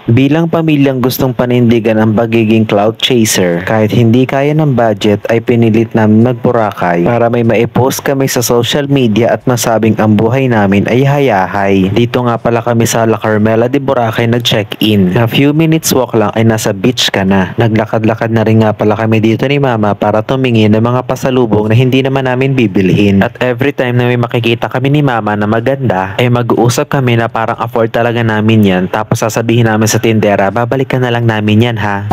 Bilang pamilyang gustong panindigan ang pagiging cloud chaser, kahit hindi kaya ng budget ay pinilit namin magburakay para may maipost kami sa social media at masabing ang buhay namin ay hayahay. Dito nga pala kami sa La Carmela de Boracay nag-check-in. Na few minutes walk lang ay nasa beach ka na. Naglakad-lakad na rin nga pala kami dito ni Mama para tumingin ng mga pasalubong na hindi naman namin bibilhin. At every time na may makikita kami ni Mama na maganda, ay mag-uusap kami na parang afford talaga namin yan, tapos sasabihin namin sa tindera, babalikan na lang namin yan ha.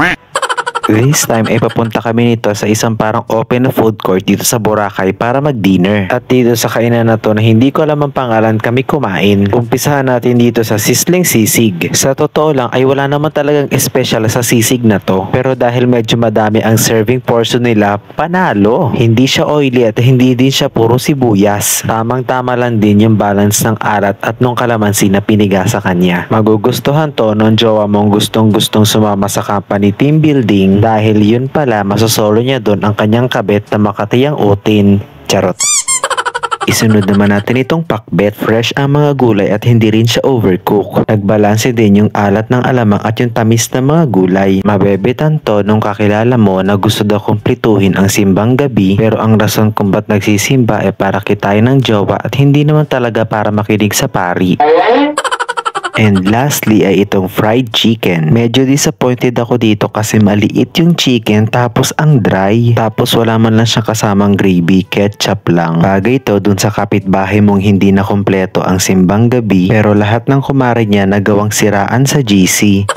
This time ay papunta kami nito sa isang parang open na food court dito sa Boracay para mag-dinner. At dito sa kainan na to na hindi ko alam ang pangalan kami kumain. Umpisahan natin dito sa Sizzling Sisig. Sa totoo lang ay wala naman talagang special sa sisig na to. Pero dahil medyo madami ang serving portion nila, panalo. Hindi siya oily at hindi din siya puro sibuyas. Tamang-tama lang din yung balance ng alat at nung kalamansi na piniga sa kanya. Magugustuhan to nung jowa mong gustong-gustong sumama sa company team building dahil yun pala masosolo niya doon ang kanyang kabet na makatiyang utin. Charot. Isunod naman natin itong pakbet. Fresh ang mga gulay at hindi rin siya overcook. Nagbalanse din yung alat ng alamang at yung tamis ng mga gulay. Mabebetan to nung kakilala mo na gusto daw kumplituhin ang simbang gabi, pero ang rason kung ba't nagsisimba ay para kitain ng jowa at hindi naman talaga para makinig sa pari. And lastly ay itong fried chicken. Medyo disappointed ako dito kasi maliit yung chicken tapos ang dry. Tapos wala man lang siyang kasamang gravy, ketchup lang. Bagay to dun sa kapitbahay mong hindi na kompleto ang simbang gabi pero lahat ng kumare niya nagawang siraan sa GC.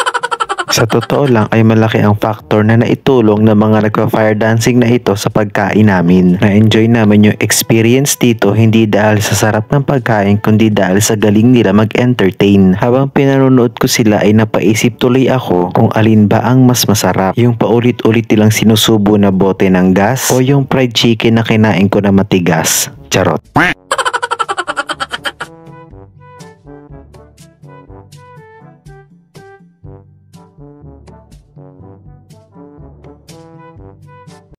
Sa totoo lang ay malaki ang factor na naitulong ng mga nagpa-fire dancing na ito sa pagkain namin. Na-enjoy namin yung experience dito hindi dahil sa sarap ng pagkain kundi dahil sa galing nila mag-entertain. Habang pinanonood ko sila ay napaisip tuloy ako kung alin ba ang mas masarap. Yung paulit-ulit nilang sinusubo na bote ng gas o yung fried chicken na kinain ko na matigas. Charot.